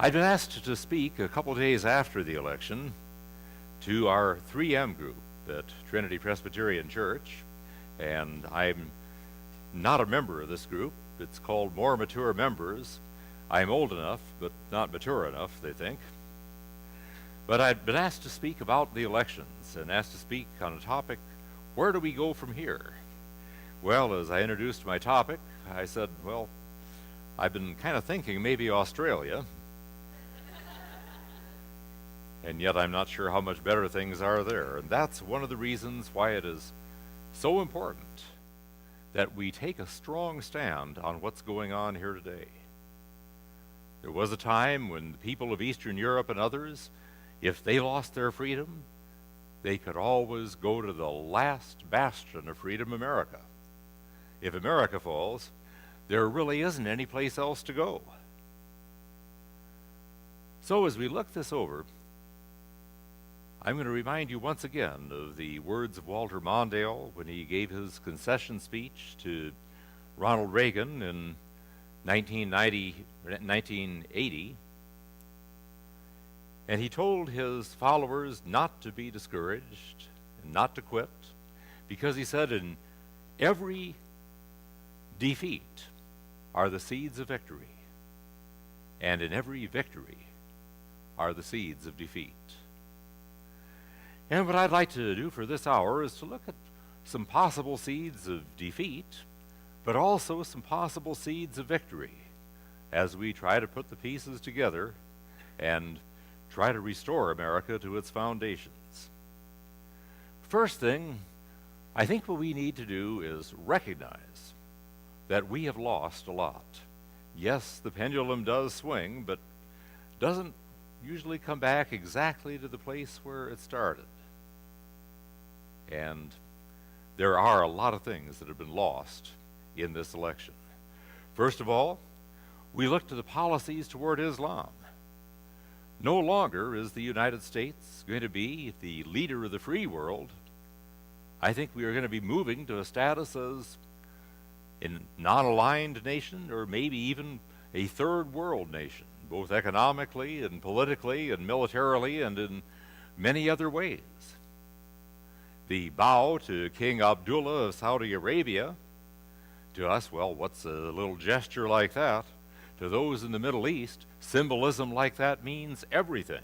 I'd been asked to speak a couple days after the election to our 3M group at Trinity Presbyterian Church, and I'm not a member of this group. It's called More Mature Members. I'm old enough, but not mature enough, they think. But I'd been asked to speak about the elections and asked to speak on a topic, where do we go from here? Well, as I introduced my topic, I said, well, I've been kind of thinking maybe Australia, and yet I'm not sure how much better things are there. And that's one of the reasons why it is so important that we take a strong stand on what's going on here today. There was a time when the people of Eastern Europe and others, if they lost their freedom, they could always go to the last bastion of freedom, America. If America falls, there really isn't any place else to go. So as we look this over, I'm going to remind you once again of the words of Walter Mondale when he gave his concession speech to Ronald Reagan in 1980. And he told his followers not to be discouraged and not to quit, because he said, in every defeat are the seeds of victory, and in every victory are the seeds of defeat. And what I'd like to do for this hour is to look at some possible seeds of defeat, but also some possible seeds of victory as we try to put the pieces together and try to restore America to its foundations. First thing, I think what we need to do is recognize that we have lost a lot. Yes, the pendulum does swing, but doesn't usually come back exactly to the place where it started. And there are a lot of things that have been lost in this election. First of all, we look to the policies toward Islam. No longer is the United States going to be the leader of the free world. I think we are going to be moving to a status as a non-aligned nation, or maybe even a third world nation, both economically and politically and militarily and in many other ways. The bow to King Abdullah of Saudi Arabia, to us, well, what's a little gesture like that? To those in the Middle East, symbolism like that means everything.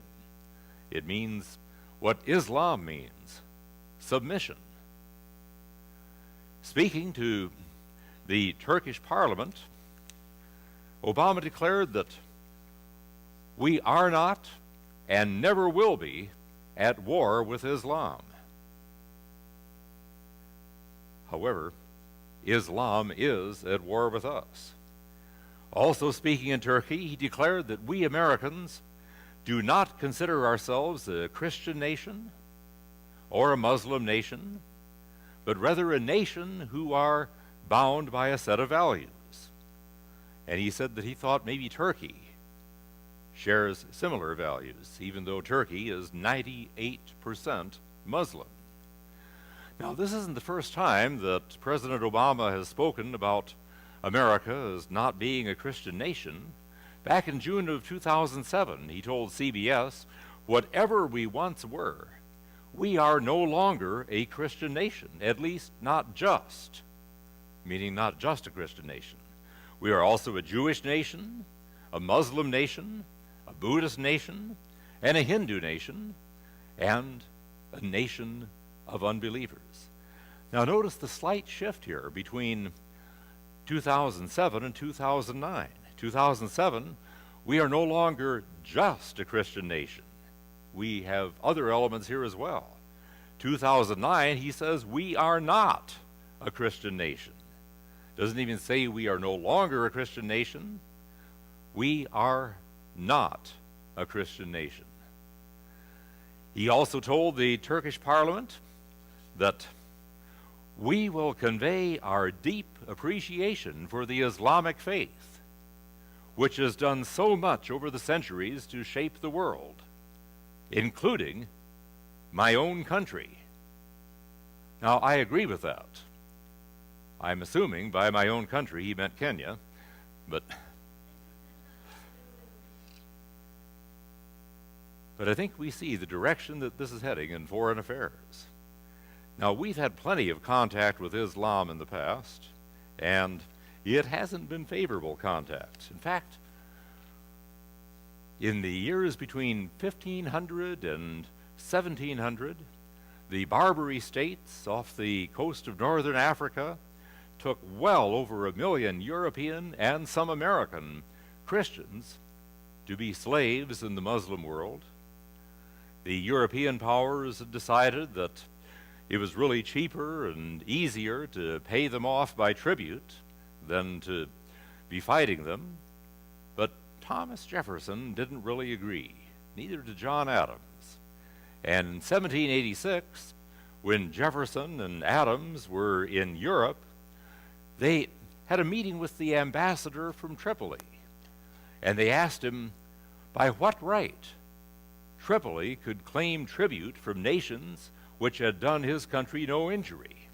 It means what Islam means, submission. Speaking to the Turkish parliament, Obama declared that we are not and never will be at war with Islam. However, Islam is at war with us. Also speaking in Turkey, he declared that we Americans do not consider ourselves a Christian nation or a Muslim nation, but rather a nation who are bound by a set of values. And he said that he thought maybe Turkey shares similar values, even though Turkey is 98% Muslim. Now, this isn't the first time that President Obama has spoken about America as not being a Christian nation. Back in June of 2007, he told CBS, whatever we once were, we are no longer a Christian nation, at least not just, meaning not just a Christian nation. We are also a Jewish nation, a Muslim nation, a Buddhist nation, and a Hindu nation, and a nation of unbelievers. Now notice the slight shift here between 2007 and 2009. 2007, we are no longer just a Christian nation. We have other elements here as well. 2009, he says we are not a Christian nation. Doesn't even say we are no longer a Christian nation. We are not a Christian nation. He also told the Turkish parliament that we will convey our deep appreciation for the Islamic faith, which has done so much over the centuries to shape the world, including my own country. Now, I agree with that. I'm assuming by my own country he meant Kenya, but But I think we see the direction that this is heading in foreign affairs. Now, we've had plenty of contact with Islam in the past, and it hasn't been favorable contact. In fact, in the years between 1500 and 1700, the Barbary states off the coast of northern Africa took well over 1 million European and some American Christians to be slaves in the Muslim world. The European powers had decided that it was really cheaper and easier to pay them off by tribute than to be fighting them. But Thomas Jefferson didn't really agree. Neither did John Adams. And in 1786, when Jefferson and Adams were in Europe, they had a meeting with the ambassador from Tripoli. And they asked him by what right Tripoli could claim tribute from nations which had done his country no injury.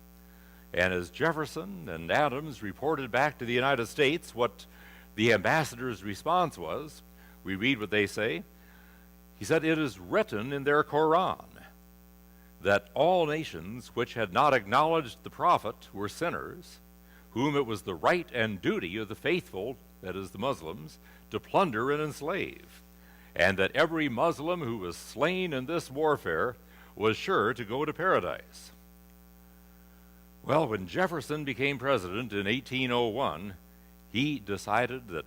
And as Jefferson and Adams reported back to the United States what the ambassador's response was, we read what they say. He said, "It is written in their Koran that all nations which had not acknowledged the prophet were sinners, whom it was the right and duty of the faithful, that is the Muslims, to plunder and enslave, and that every Muslim who was slain in this warfare was sure to go to paradise." Well, when Jefferson became president in 1801, he decided that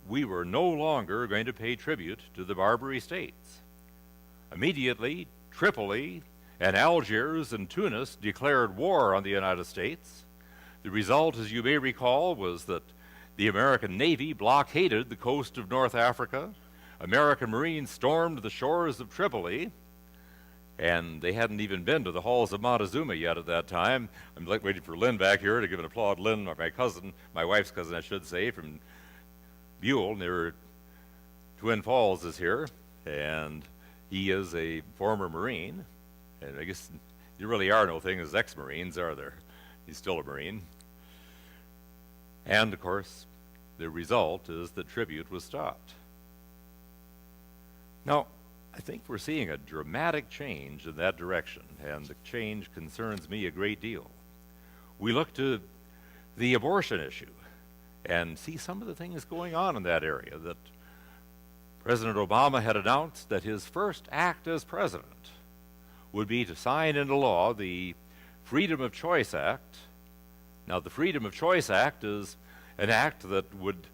we were no longer going to pay tribute to the Barbary states. Immediately, Tripoli and Algiers and Tunis declared war on the United States. The result, as you may recall, was that the American Navy blockaded the coast of North Africa. American Marines stormed the shores of Tripoli, and they hadn't even been to the halls of Montezuma yet at that time. I'm waiting for Lynn back here to give an applaud. Lynn, my cousin, my wife's cousin, I should say, from Buell near Twin Falls, is here, and he is a former Marine. And I guess there really are no things as ex-Marines, are there? He's still a Marine. And, of course, the result is that tribute was stopped. Now, I think we're seeing a dramatic change in that direction, and the change concerns me a great deal. We look to the abortion issue and see some of the things going on in that area. That President Obama had announced that his first act as president would be to sign into law the Freedom of Choice Act. Now, the Freedom of Choice Act is an act that would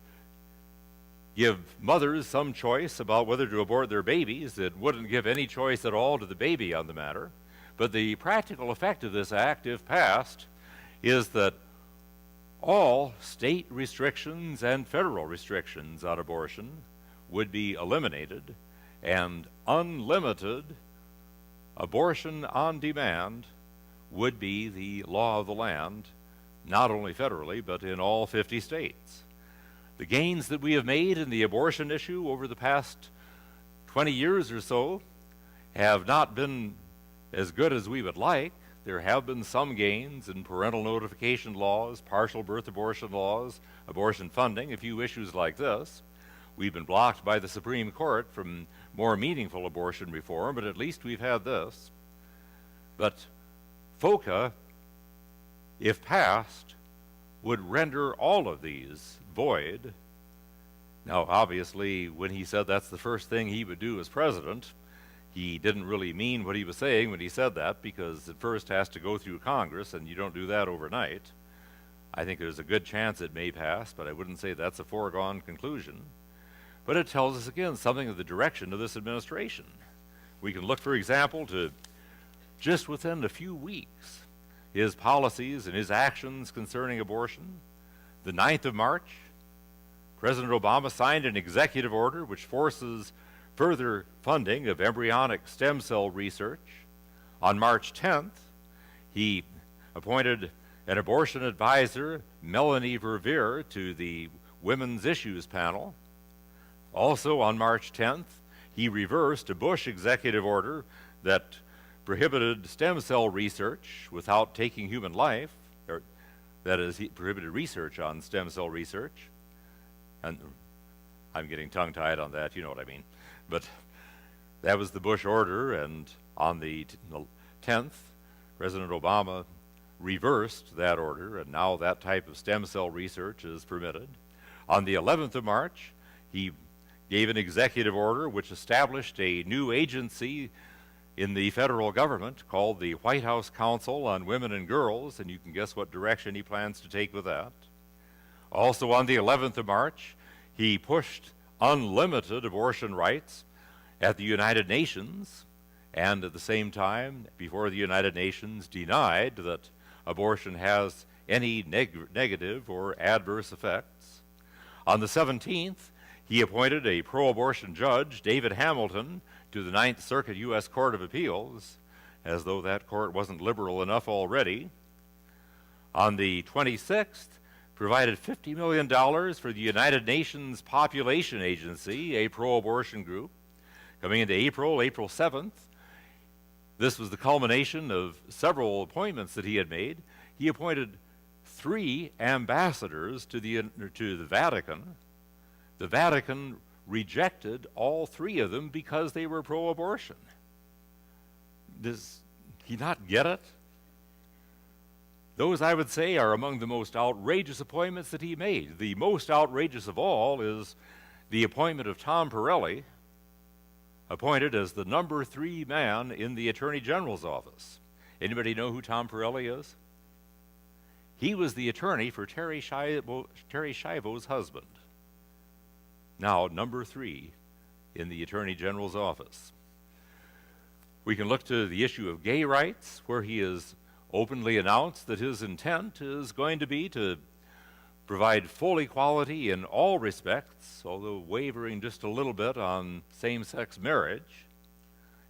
give mothers some choice about whether to abort their babies. It wouldn't give any choice at all to the baby on the matter. But the practical effect of this act, if passed, is that all state restrictions and federal restrictions on abortion would be eliminated, and unlimited abortion on demand would be the law of the land, not only federally, but in all 50 states. The gains that we have made in the abortion issue over the past 20 years or so have not been as good as we would like. There have been some gains in parental notification laws, partial birth abortion laws, abortion funding, a few issues like this. We've been blocked by the Supreme Court from more meaningful abortion reform, but at least we've had this. But FOCA, if passed, would render all of these void. Now, obviously, when he said that's the first thing he would do as president, he didn't really mean what he was saying when he said that, because it first has to go through Congress, and you don't do that overnight. I think there's a good chance it may pass, but I wouldn't say that's a foregone conclusion. But it tells us, again, something of the direction of this administration. We can look, for example, to just within a few weeks, his policies and his actions concerning abortion. The 9th of March, President Obama signed an executive order which forces further funding of embryonic stem cell research. On March 10th, he appointed an abortion advisor, Melanie Verveer, to the Women's Issues Panel. Also on March 10th, he reversed a Bush executive order that prohibited stem cell research without taking human life, or that is, he prohibited research on stem cell research. And I'm getting tongue-tied on that, you know what I mean. But That was the Bush order, and on the 10th, President Obama reversed that order, and now that type of stem cell research is permitted. On the 11th of March, he gave an executive order which established a new agency in the federal government called the White House Council on Women and Girls, and you can guess what direction he plans to take with that. Also on the 11th of March, he pushed unlimited abortion rights at the United Nations, and at the same time, before the United Nations, denied that abortion has any negative or adverse effects. On the 17th, he appointed a pro-abortion judge, David Hamilton, to the Ninth Circuit U.S. Court of Appeals, as though that court wasn't liberal enough already. On the 26th, provided $50 million for the United Nations Population Agency, a pro-abortion group. Coming into April 7th, this was the culmination of several appointments that he had made. He appointed 3 ambassadors to the Vatican. The Vatican rejected all 3 of them because they were pro-abortion. Does he not get it? Those, I would say, are among the most outrageous appointments that he made. The most outrageous of all is the appointment of Tom Pirelli, appointed as the number 3 man in the Attorney General's office. Anybody know who Tom Pirelli is? He was the attorney for Terry Schiavo's husband. Now number 3 in the Attorney General's office. We can look to the issue of gay rights, where he has openly announced that his intent is going to be to provide full equality in all respects, although wavering just a little bit on same-sex marriage.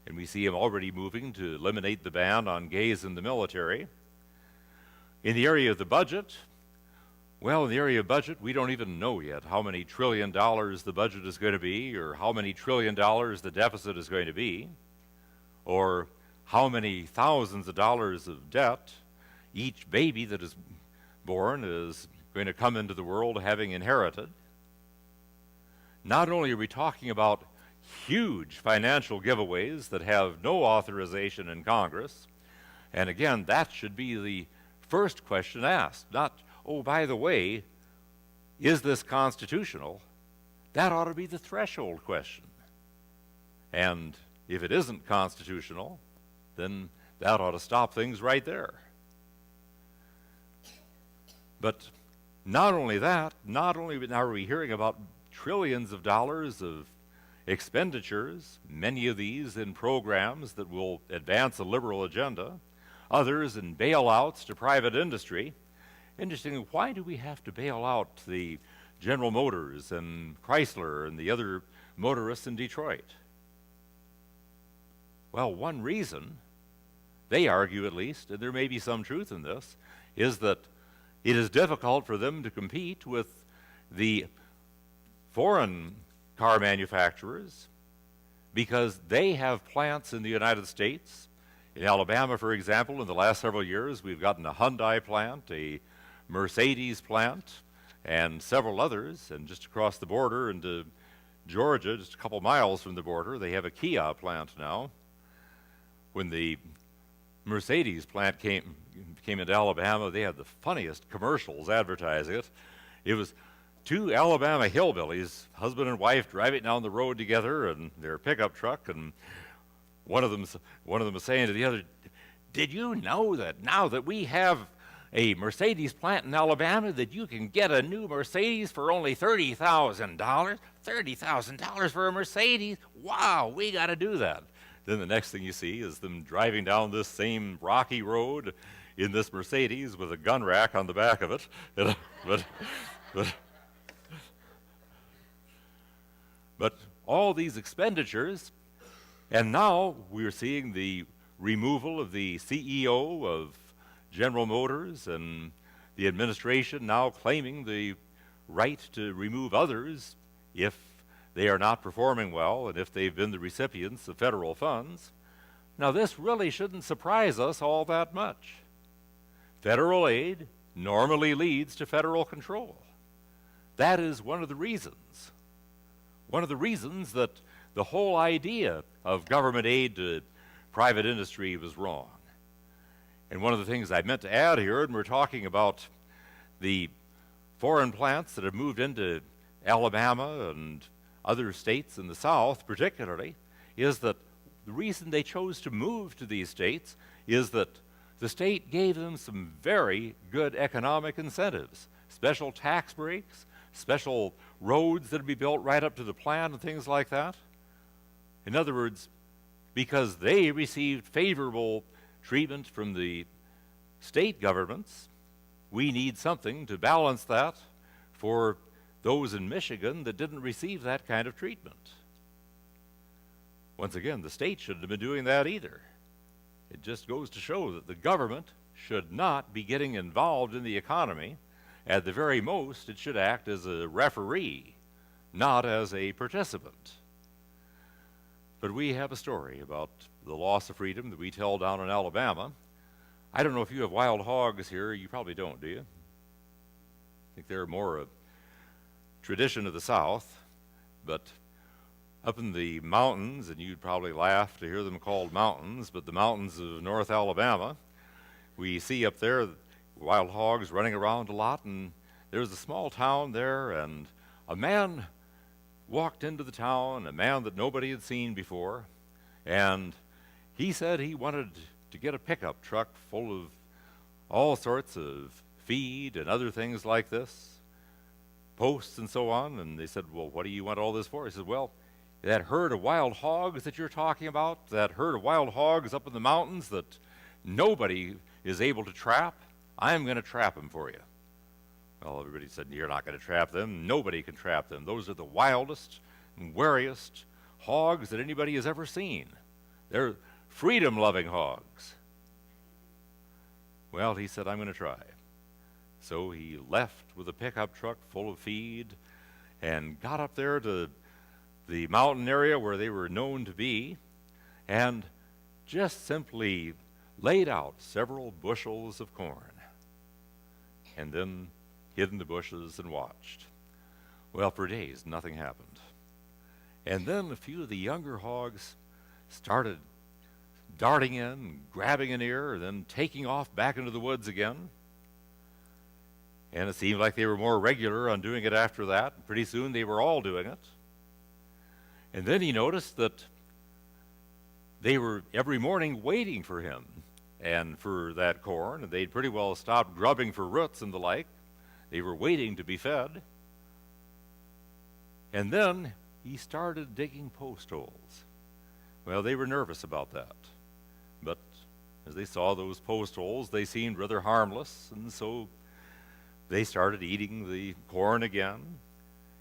And we see him already moving to eliminate the ban on gays in the military. In the area of the budget, well, in the area of budget, we don't even know yet how many $1 trillion the budget is going to be, or how many $1 trillion the deficit is going to be, or how many thousands of dollars of debt each baby that is born is going to come into the world having inherited. Not only are we talking about huge financial giveaways that have no authorization in Congress, and again, that should be the first question asked, not, oh, by the way, is this constitutional? That ought to be the threshold question. And if it isn't constitutional, then that ought to stop things right there. But not only that, not only are we hearing about trillions of dollars of expenditures, many of these in programs that will advance a liberal agenda, others in bailouts to private industry. Interestingly, why do we have to bail out the General Motors and Chrysler and the other motorists in Detroit? Well, one reason, they argue at least, and there may be some truth in this, is that it is difficult for them to compete with the foreign car manufacturers because they have plants in the United States. In Alabama, for example, in the last several years, we've gotten a Hyundai plant, a Mercedes plant, and several others. And just across the border into Georgia, just a couple miles from the border, they have a Kia plant now. When the Mercedes plant came into Alabama, they had the funniest commercials advertising it. It was 2 Alabama hillbillies, husband and wife, driving down the road together in their pickup truck, and one of them was saying to the other, "Did you know that now that we have a Mercedes plant in Alabama, that you can get a new Mercedes for only $30,000? $30,000 for a Mercedes? Wow, we got to do that." Then the next thing you see is them driving down this same rocky road in this Mercedes with a gun rack on the back of it. But all these expenditures, and now we're seeing the removal of the CEO of General Motors, and the administration now claiming the right to remove others if they are not performing well and if they've been the recipients of federal funds. Now, this really shouldn't surprise us all that much. Federal aid normally leads to federal control. That is one of the reasons that the whole idea of government aid to private industry was wrong. And one of the things I meant to add here, and we're talking about the foreign plants that have moved into Alabama and other states in the South particularly, is that the reason they chose to move to these states is that the state gave them some very good economic incentives, special tax breaks, special roads that would be built right up to the plant and things like that. In other words, because they received favorable treatment from the state governments, we need something to balance that for those in Michigan that didn't receive that kind of treatment. Once again, the state shouldn't have been doing that either. It just goes to show that the government should not be getting involved in the economy. At the very most, it should act as a referee, not as a participant. But we have a story about the loss of freedom that we tell down in Alabama. I don't know if you have wild hogs here. You probably don't, do you? I think they're more a tradition of the South, but up in the mountains, and you'd probably laugh to hear them called mountains, but the mountains of North Alabama, we see up there wild hogs running around a lot, and there's a small town there, and a man walked into the town, a man that nobody had seen before, and he said he wanted to get a pickup truck full of all sorts of feed and other things like this, posts and so on. And they said, well, what do you want all this for? He said, well, that herd of wild hogs that you're talking about, that herd of wild hogs up in the mountains that nobody is able to trap, I'm going to trap them for you. Well, everybody said, you're not going to trap them. Nobody can trap them. Those are the wildest and wariest hogs that anybody has ever seen. They're freedom-loving hogs. Well, he said, I'm going to try. So he left with a pickup truck full of feed and got up there to the mountain area where they were known to be and just simply laid out several bushels of corn and then hid in the bushes and watched. Well, for days, nothing happened. And then a few of the younger hogs started darting in, grabbing an ear, and then taking off back into the woods again. And it seemed like they were more regular on doing it after that. Pretty soon they were all doing it. And then he noticed that they were every morning waiting for him and for that corn, and they'd pretty well stopped grubbing for roots and the like. They were waiting to be fed. And then he started digging post holes. Well, they were nervous about that. But as they saw those post holes, they seemed rather harmless, and so they started eating the corn again.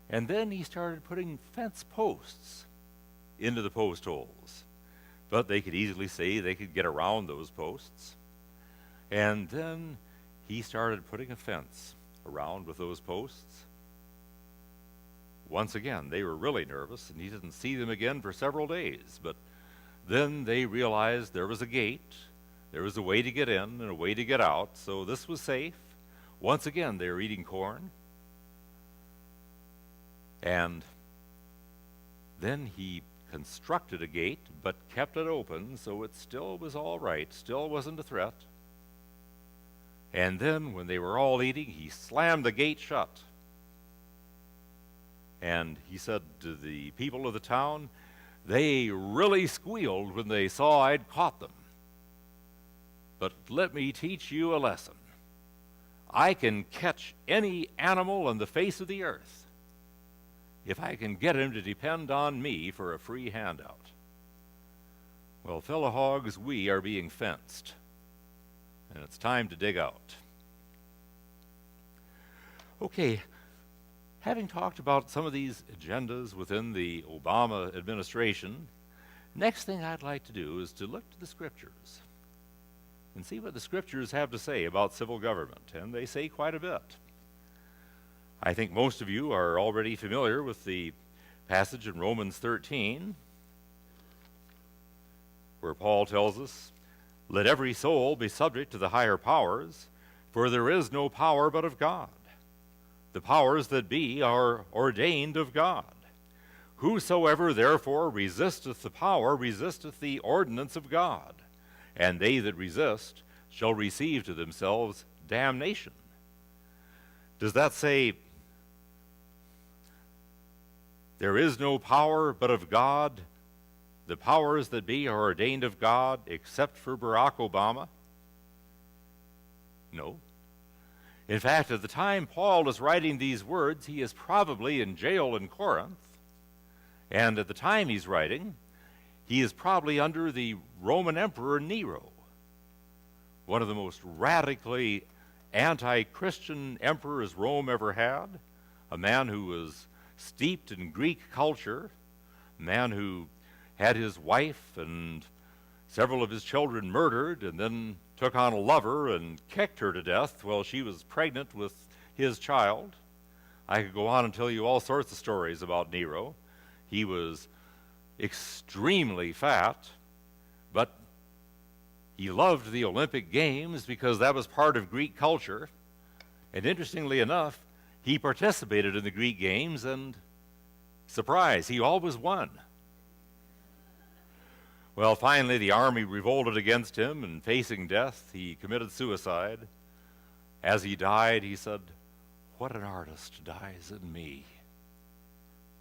And then he started putting fence posts into the post holes. But they could easily say they could get around those posts. And then he started putting a fence around with those posts. Once again, they were really nervous, and he didn't see them again for several days. But then they realized there was a gate, there was a way to get in and a way to get out, so this was safe. Once again, they were eating corn. And then he constructed a gate, but kept it open, so it still was all right, still wasn't a threat. And then, when they were all eating, he slammed the gate shut. And he said to the people of the town, they really squealed when they saw I'd caught them. But let me teach you a lesson. I can catch any animal on the face of the earth if I can get him to depend on me for a free handout. Well, fellow hogs, we are being fenced, and it's time to dig out. Okay, having talked about some of these agendas within the Obama administration, next thing I'd like to do is to look to the scriptures and see what the scriptures have to say about civil government, and they say quite a bit. I think most of you are already familiar with the passage in Romans 13, where Paul tells us, let every soul be subject to the higher powers, for there is no power but of God. The powers that be are ordained of God, Whosoever therefore resisteth the power resisteth the ordinance of God, and they that resist shall receive to themselves damnation. Does that say there is no power but of God? The powers that be are ordained of God, except for Barack Obama? No. In fact, at the time Paul is writing these words, he is probably in jail in Corinth. And at the time he's writing, he is probably under the Roman Emperor Nero, one of the most radically anti-Christian emperors Rome ever had, a man who was steeped in Greek culture, a man who had his wife and several of his children murdered and then took on a lover and kicked her to death while she was pregnant with his child. I could go on and tell you all sorts of stories about Nero. He was extremely fat, but he loved the Olympic Games because that was part of Greek culture. And interestingly enough, he participated in the Greek Games, and surprise, he always won. Well, finally, the army revolted against him, and facing death, he committed suicide. As he died, he said, "What an artist dies in me."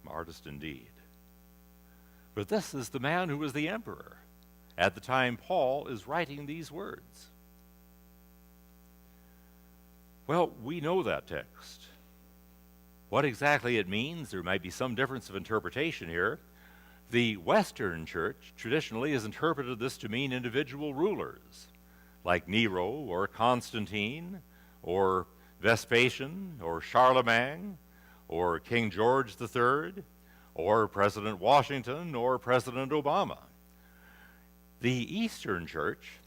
Artist indeed. But this is the man who was the emperor at the time Paul is writing these words. Well, we know that text. What exactly it means, there might be some difference of interpretation here. The Western church traditionally has interpreted this to mean individual rulers, like Nero or Constantine or Vespasian or Charlemagne or King George III or President Washington or President Obama. The Eastern church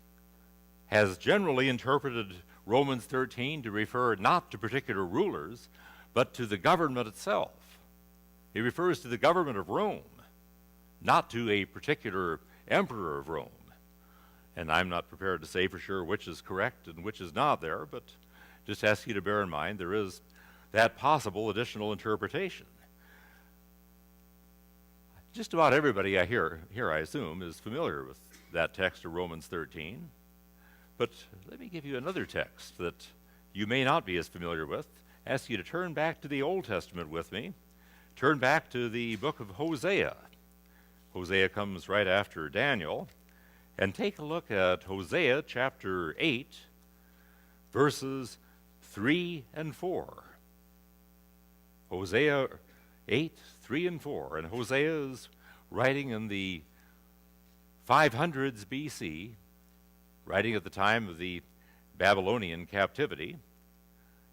has generally interpreted Romans 13 to refer not to particular rulers, but to the government itself. It refers to the government of Rome, not to a particular emperor of Rome. And I'm not prepared to say for sure which is correct and which is not there, but just ask you to bear in mind there is that possible additional interpretation. Just about everybody I hear, I assume, is familiar with that text of Romans 13. But let me give you another text that you may not be as familiar with. Ask you to turn back to the Old Testament with me. Turn back to the book of Hosea. Hosea comes right after Daniel. And take a look at Hosea chapter 8, verses 3 and 4. Hosea 8, 3 and 4. And Hosea is writing in the 500s BC, writing at the time of the Babylonian captivity.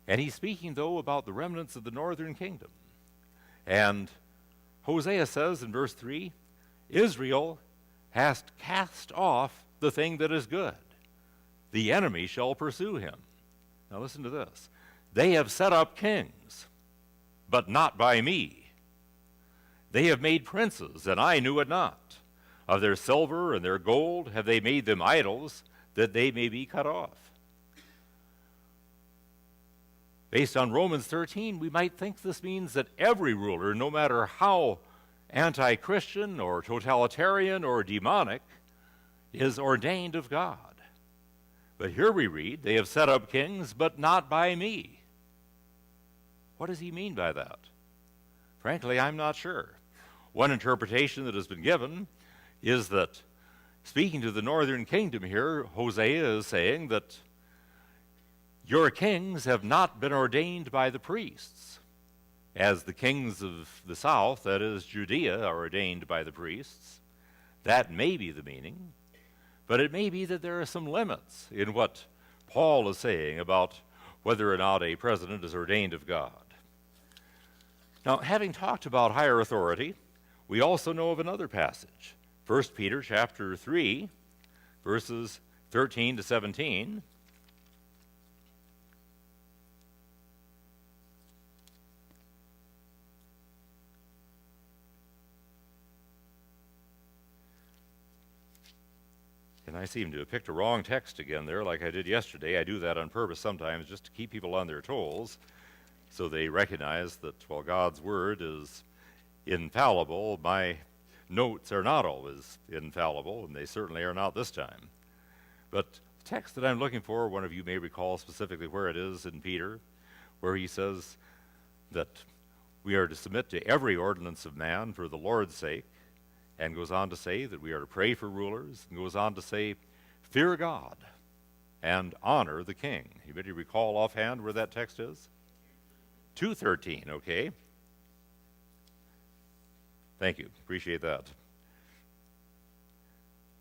And he's speaking, though, about the remnants of the northern kingdom. And Hosea says in verse 3, Israel hast cast off the thing that is good. The enemy shall pursue him. Now listen to this. They have set up kings, but not by me. They have made princes, and I knew it not. Of their silver and their gold have they made them idols, that they may be cut off. Based on Romans 13, we might think this means that every ruler, no matter how anti-Christian or totalitarian or demonic, is ordained of God. But here we read, they have set up kings, but not by me. What does he mean by that? Frankly, I'm not sure. One interpretation that has been given is that, speaking to the northern kingdom here, Hosea is saying that your kings have not been ordained by the priests, as the kings of the south, that is Judea, are ordained by the priests. That may be the meaning, but it may be that there are some limits in what Paul is saying about whether or not a president is ordained of God. Now, having talked about higher authority, we also know of another passage, 1 Peter chapter 3, verses 13 to 17. And I seem to have picked a wrong text again there, like I did yesterday. I do that on purpose sometimes just to keep people on their toes, so they recognize that, well, God's word is infallible. My notes are not always infallible, and they certainly are not this time. But the text that I'm looking for, one of you may recall specifically where it is in Peter, where he says that we are to submit to every ordinance of man for the Lord's sake, and goes on to say that we are to pray for rulers, and goes on to say, fear God and honor the king. Anybody recall offhand where that text is? 2:13, okay. Thank you, appreciate that.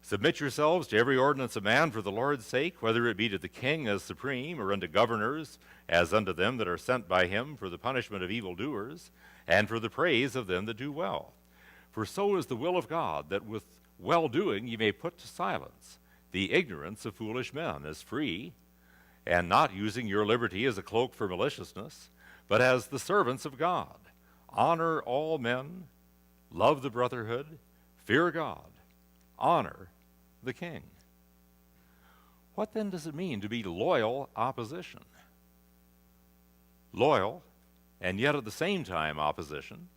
Submit yourselves to every ordinance of man for the Lord's sake, whether it be to the king as supreme, or unto governors, as unto them that are sent by him for the punishment of evildoers, and for the praise of them that do well. For so is the will of God, that with well-doing ye may put to silence the ignorance of foolish men, as free, and not using your liberty as a cloak for maliciousness, but as the servants of God. Honor all men, love the brotherhood, fear God, honor the king. What then does it mean to be loyal opposition? Loyal, and yet at the same time opposition.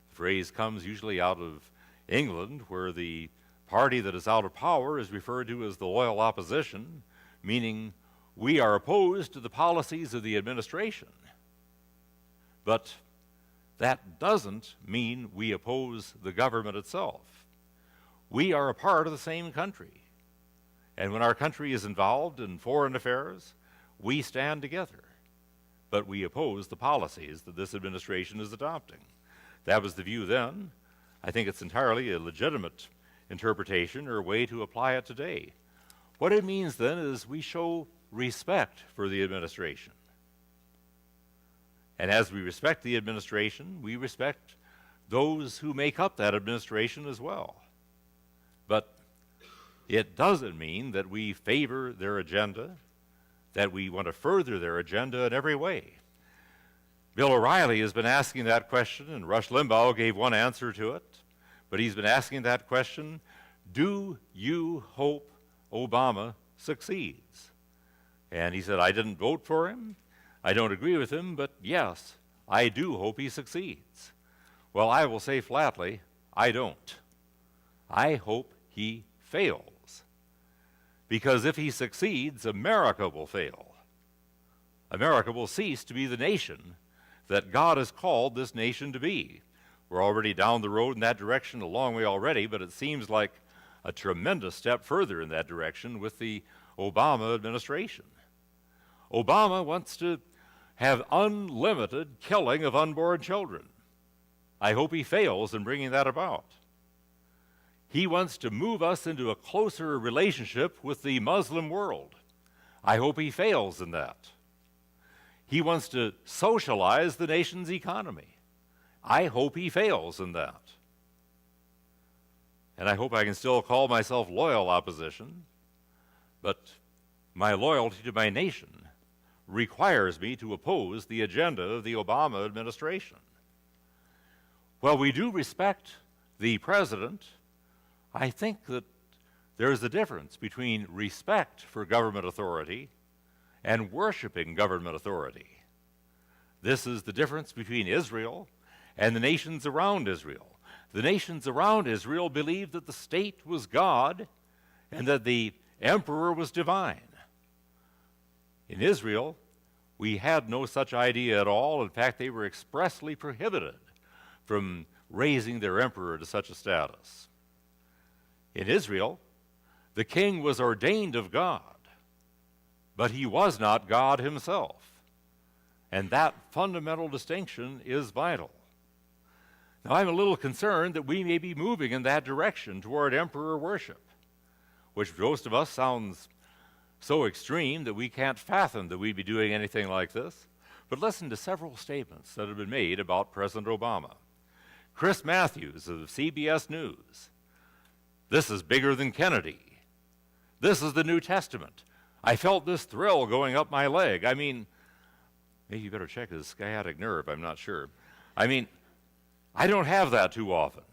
The phrase comes usually out of England, where the party that is out of power is referred to as the loyal opposition, meaning we are opposed to the policies of the administration. But that doesn't mean we oppose the government itself. We are a part of the same country. And when our country is involved in foreign affairs, we stand together. But we oppose the policies that this administration is adopting. That was the view then. I think it's entirely a legitimate interpretation or way to apply it today. What it means then is we show respect for the administration. And as we respect the administration, we respect those who make up that administration as well. But it doesn't mean that we favor their agenda, that we want to further their agenda in every way. Bill O'Reilly has been asking that question, and Rush Limbaugh gave one answer to it. But he's been asking that question, do you hope Obama succeeds? And he said, I didn't vote for him. I don't agree with him, but yes, I do hope he succeeds. Well, I will say flatly, I don't. I hope he fails. Because if he succeeds, America will fail. America will cease to be the nation that God has called this nation to be. We're already down the road in that direction a long way already, but it seems like a tremendous step further in that direction with the Obama administration. Obama wants to have unlimited killing of unborn children. I hope he fails in bringing that about. He wants to move us into a closer relationship with the Muslim world. I hope he fails in that. He wants to socialize the nation's economy. I hope he fails in that. And I hope I can still call myself loyal opposition, but my loyalty to my nation requires me to oppose the agenda of the Obama administration. While we do respect the president, I think that there is a difference between respect for government authority and worshiping government authority. This is the difference between Israel and the nations around Israel. The nations around Israel believed that the state was God and that the emperor was divine. In Israel, we had no such idea at all. In fact, they were expressly prohibited from raising their emperor to such a status. In Israel, the king was ordained of God, but he was not God himself. And that fundamental distinction is vital. Now, I'm a little concerned that we may be moving in that direction toward emperor worship, which most of us sounds so extreme that we can't fathom that we'd be doing anything like this. But listen to several statements that have been made about President Obama. Chris Matthews of CBS News. This is bigger than Kennedy. This is the New Testament. I felt this thrill going up my leg. I mean, maybe you better check his sciatic nerve, I'm not sure. I mean, I don't have that too often.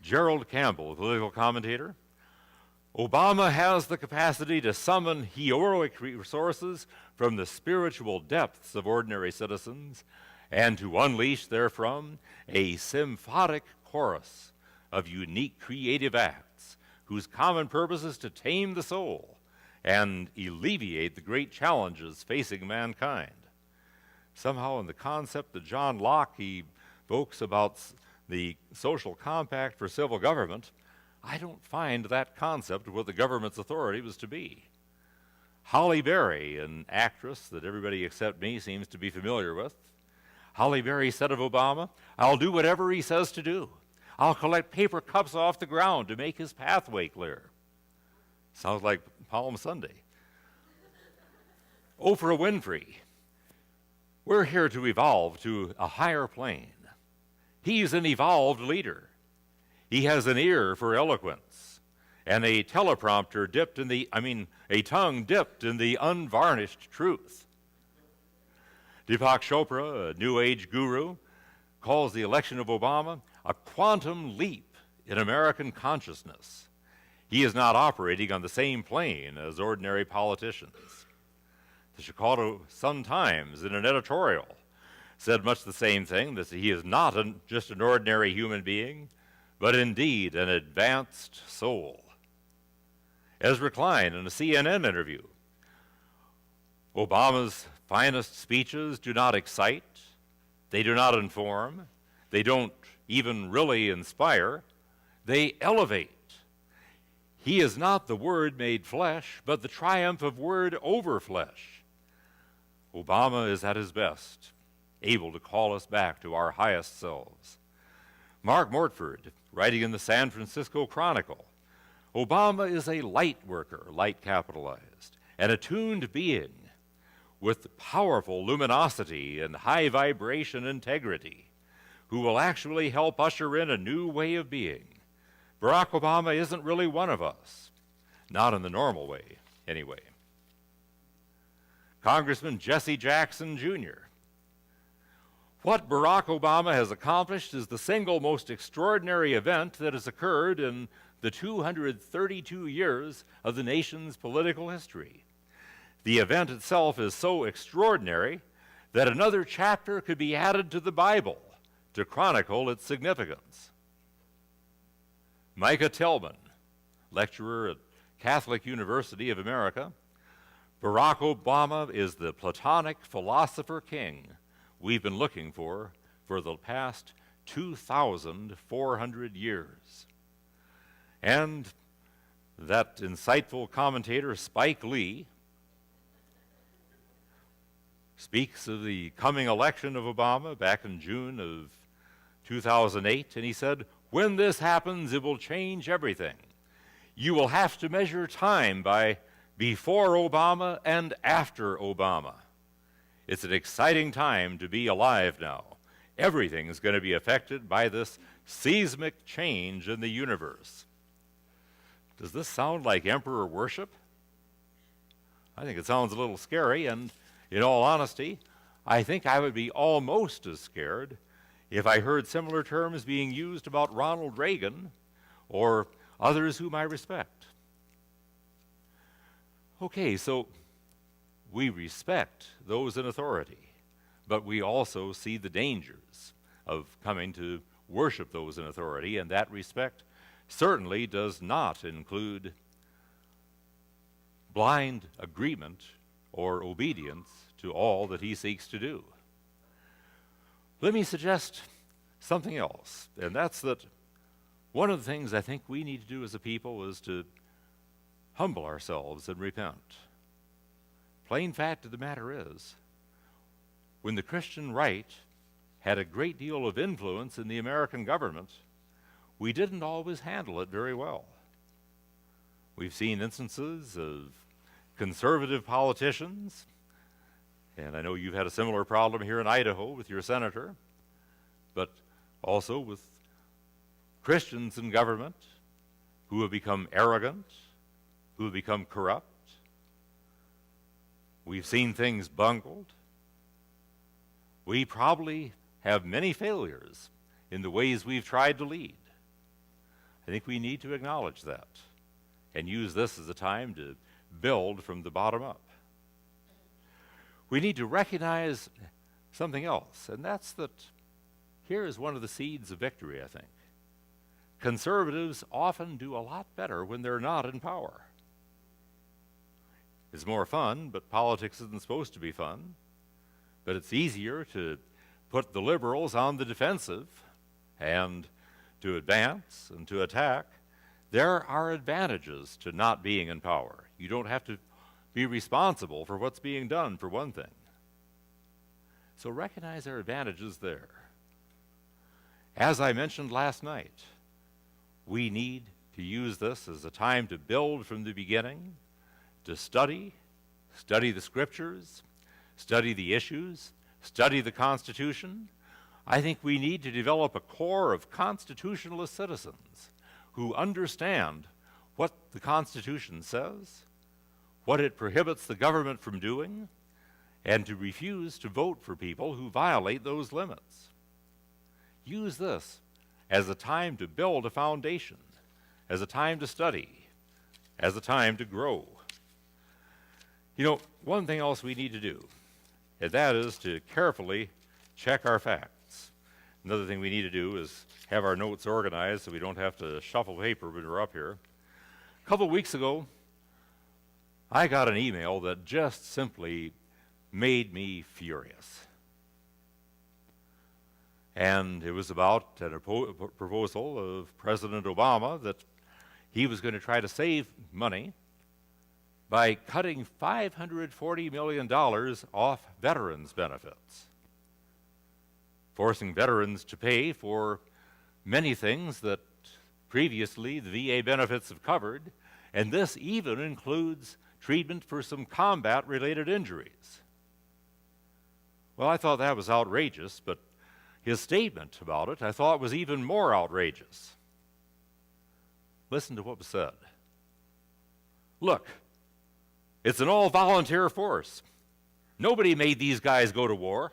Gerald Campbell, a political commentator. Obama has the capacity to summon heroic resources from the spiritual depths of ordinary citizens and to unleash therefrom a symphonic chorus of unique creative acts whose common purpose is to tame the soul and alleviate the great challenges facing mankind. Somehow in the concept that John Locke evokes about the social compact for civil government, I don't find that concept of what the government's authority was to be. Halle Berry, an actress that everybody except me seems to be familiar with, Halle Berry said of Obama, "I'll do whatever he says to do. I'll collect paper cups off the ground to make his pathway clear." Sounds like Palm Sunday. Oprah Winfrey, "We're here to evolve to a higher plane. He's an evolved leader. He has an ear for eloquence and a teleprompter dipped in a tongue dipped in the unvarnished truth." Deepak Chopra, a New Age guru, calls the election of Obama a quantum leap in American consciousness. He is not operating on the same plane as ordinary politicians. The Chicago Sun-Times, in an editorial, said much the same thing, that he is not just an ordinary human being, but indeed an advanced soul. Ezra Klein, in a CNN interview, Obama's finest speeches do not excite, they do not inform, they don't even really inspire, they elevate. He is not the Word made flesh, but the triumph of Word over flesh. Obama is at his best, able to call us back to our highest selves. Mark Mortford, writing in the San Francisco Chronicle, Obama is a light worker, light capitalized, an attuned being with powerful luminosity and high vibration integrity, who will actually help usher in a new way of being. Barack Obama isn't really one of us, not in the normal way, anyway. Congressman Jesse Jackson, Jr. What Barack Obama has accomplished is the single most extraordinary event that has occurred in the 232 years of the nation's political history. The event itself is so extraordinary that another chapter could be added to the Bible to chronicle its significance. Micah Tillman, lecturer at Catholic University of America, Barack Obama is the Platonic philosopher king we've been looking for the past 2,400 years. And that insightful commentator, Spike Lee, speaks of the coming election of Obama back in June of 2008, and he said, "When this happens, it will change everything. You will have to measure time by before Obama and after Obama. It's an exciting time to be alive now. Everything is going to be affected by this seismic change in the universe." Does this sound like emperor worship? I think it sounds a little scary, and in all honesty, I think I would be almost as scared if I heard similar terms being used about Ronald Reagan or others whom I respect. Okay, so we respect those in authority, but we also see the dangers of coming to worship those in authority, and that respect certainly does not include blind agreement or obedience to all that he seeks to do. Let me suggest something else, and that's that one of the things I think we need to do as a people is to humble ourselves and repent. Plain fact of the matter is, when the Christian right had a great deal of influence in the American government, we didn't always handle it very well. We've seen instances of conservative politicians, and I know you've had a similar problem here in Idaho with your senator, but also with Christians in government who have become arrogant, who have become corrupt. We've seen things bungled. We probably have many failures in the ways we've tried to lead. I think we need to acknowledge that and use this as a time to build from the bottom up. We need to recognize something else, and that's that here is one of the seeds of victory, I think. Conservatives often do a lot better when they're not in power. It's more fun, but politics isn't supposed to be fun. But it's easier to put the liberals on the defensive and to advance and to attack. There are advantages to not being in power. You don't have to be responsible for what's being done, for one thing. So recognize there are advantages there. As I mentioned last night, we need to use this as a time to build from the beginning, to study the scriptures, study the issues, study the Constitution. I think we need to develop a core of constitutionalist citizens who understand what the Constitution says, what it prohibits the government from doing, and to refuse to vote for people who violate those limits. Use this as a time to build a foundation, as a time to study, as a time to grow. You know, one thing else we need to do, and that is to carefully check our facts. Another thing we need to do is have our notes organized so we don't have to shuffle paper when we're up here. A couple of weeks ago, I got an email that just simply made me furious. And it was about a proposal of President Obama that he was going to try to save money by cutting $540 million off veterans' benefits, forcing veterans to pay for many things that previously the VA benefits have covered, and this even includes treatment for some combat-related injuries. Well, I thought that was outrageous, but his statement about it I thought was even more outrageous. Listen to what was said. Look, it's an all-volunteer force. Nobody made these guys go to war.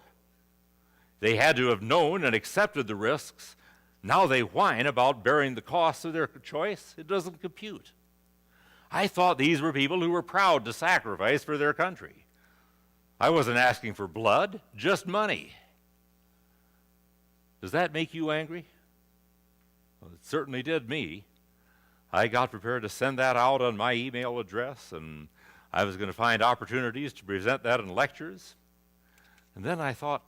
They had to have known and accepted the risks. Now they whine about bearing the costs of their choice. It doesn't compute. I thought these were people who were proud to sacrifice for their country. I wasn't asking for blood, just money. Does that make you angry? Well, it certainly did me. I got prepared to send that out on my email address, and I was going to find opportunities to present that in lectures. And then I thought,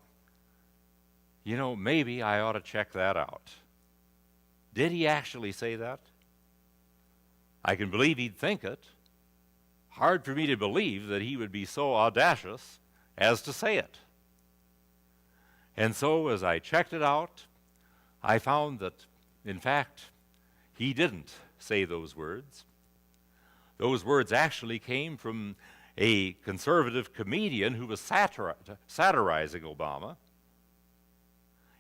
you know, maybe I ought to check that out. Did he actually say that? I can believe he'd think it. Hard for me to believe that he would be so audacious as to say it. And so as I checked it out, I found that, in fact, he didn't say those words. Those words actually came from a conservative comedian who was satirizing Obama.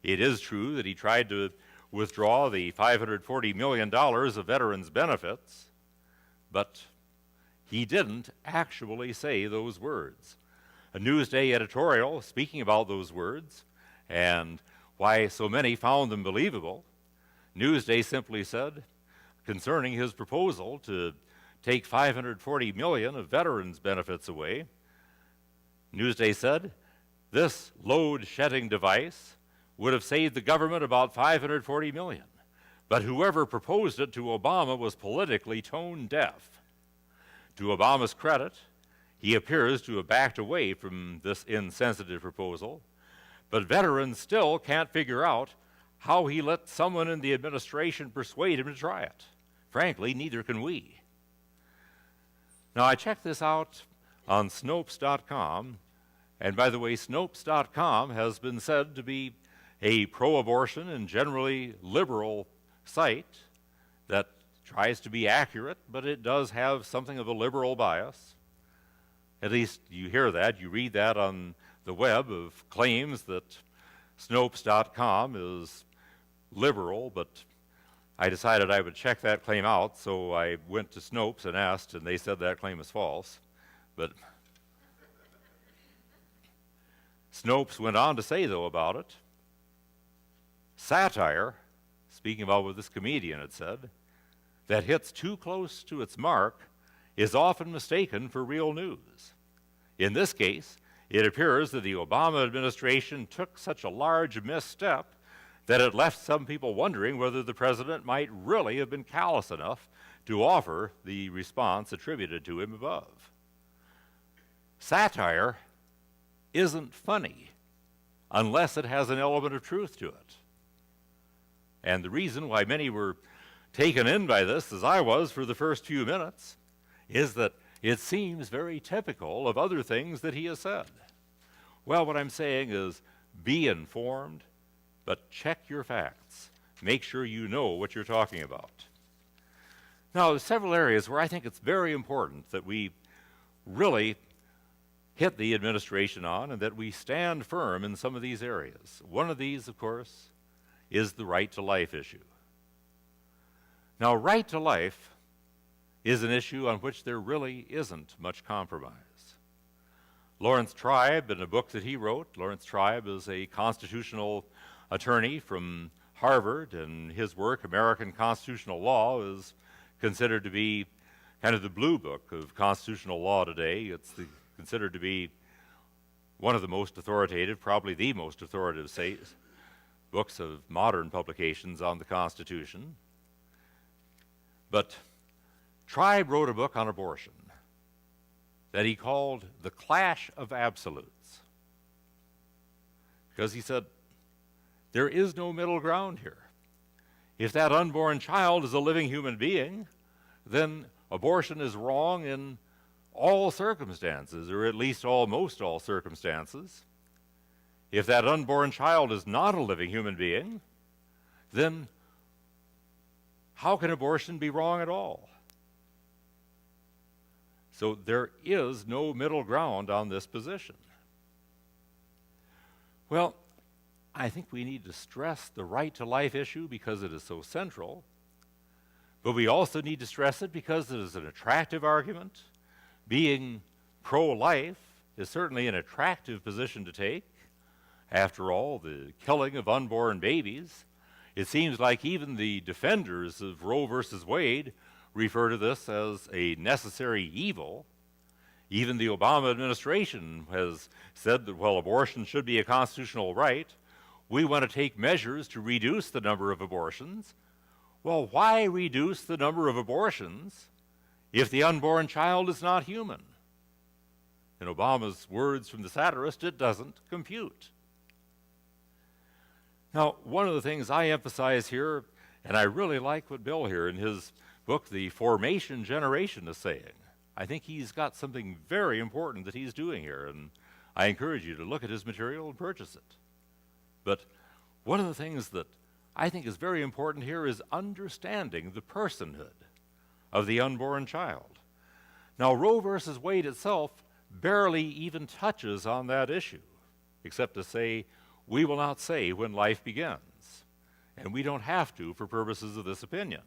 It is true that he tried to withdraw the $540 million of veterans' benefits, but he didn't actually say those words. A Newsday editorial speaking about those words and why so many found them believable, Newsday simply said, concerning his proposal to take $540 million of veterans' benefits away, Newsday said, this load-shedding device would have saved the government about $540 million, but whoever proposed it to Obama was politically tone-deaf. To Obama's credit, he appears to have backed away from this insensitive proposal, but veterans still can't figure out how he let someone in the administration persuade him to try it. Frankly, neither can we. Now, I checked this out on Snopes.com, and by the way, Snopes.com has been said to be a pro-abortion and generally liberal site that tries to be accurate, but it does have something of a liberal bias. At least you hear that, you read that on the web of claims that Snopes.com is liberal, but I decided I would check that claim out, so I went to Snopes and asked, and they said that claim is false. But Snopes went on to say, though, about it, satire, speaking about what this comedian had said, that hits too close to its mark is often mistaken for real news. In this case, it appears that the Obama administration took such a large misstep that it left some people wondering whether the president might really have been callous enough to offer the response attributed to him above. Satire isn't funny unless it has an element of truth to it. And the reason why many were taken in by this, as I was for the first few minutes, is that it seems very typical of other things that he has said. Well, what I'm saying is be informed, but check your facts. Make sure you know what you're talking about. Now, there's several areas where I think it's very important that we really hit the administration on and that we stand firm in some of these areas. One of these, of course, is the right to life issue. Now, right to life is an issue on which there really isn't much compromise. Lawrence Tribe, in a book that he wrote, Lawrence Tribe is a constitutional attorney from Harvard, and his work, American Constitutional Law, is considered to be kind of the blue book of constitutional law today. It's considered to be one of the most authoritative, probably the most authoritative books of modern publications on the Constitution. But Tribe wrote a book on abortion that he called The Clash of Absolutes, because he said, there is no middle ground here. If that unborn child is a living human being, then abortion is wrong in all circumstances, or at least almost all circumstances. If that unborn child is not a living human being, then how can abortion be wrong at all? So there is no middle ground on this position. Well, I think we need to stress the right to life issue because it is so central, but we also need to stress it because it is an attractive argument. Being pro-life is certainly an attractive position to take. After all, the killing of unborn babies, it seems like even the defenders of Roe versus Wade refer to this as a necessary evil. Even the Obama administration has said that, well, abortion should be a constitutional right. We want to take measures to reduce the number of abortions. Well, why reduce the number of abortions if the unborn child is not human? In Obama's words from the satirist, it doesn't compute. Now, one of the things I emphasize here, and I really like what Bill here in his book, The Formation Generation, is saying. I think he's got something very important that he's doing here, and I encourage you to look at his material and purchase it. But one of the things that I think is very important here is understanding the personhood of the unborn child. Now, Roe versus Wade itself barely even touches on that issue, except to say, we will not say when life begins. And we don't have to for purposes of this opinion.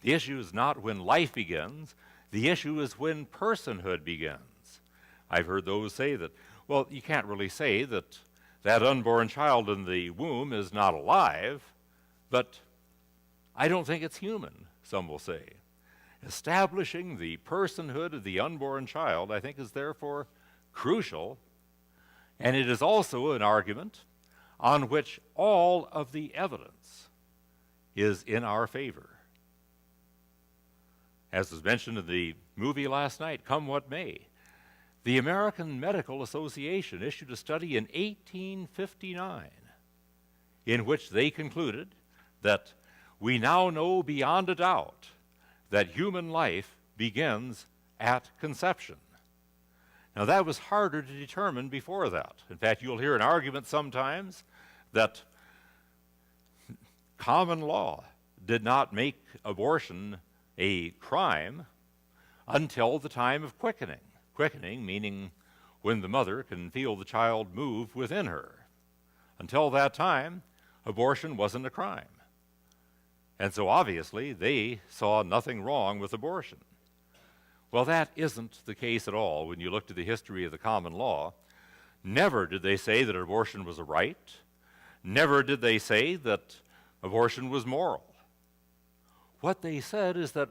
The issue is not when life begins. The issue is when personhood begins. I've heard those say that, well, you can't really say that that unborn child in the womb is not alive, but I don't think it's human, some will say. Establishing the personhood of the unborn child, I think, is therefore crucial, and it is also an argument on which all of the evidence is in our favor. As was mentioned in the movie last night, Come What May, the American Medical Association issued a study in 1859 in which they concluded that we now know beyond a doubt that human life begins at conception. Now, that was harder to determine before that. In fact, you'll hear an argument sometimes that common law did not make abortion a crime until the time of quickening. Quickening meaning when the mother can feel the child move within her. Until that time, abortion wasn't a crime. And so obviously they saw nothing wrong with abortion. Well, that isn't the case at all when you look to the history of the common law. Never did they say that abortion was a right. Never did they say that abortion was moral. What they said is that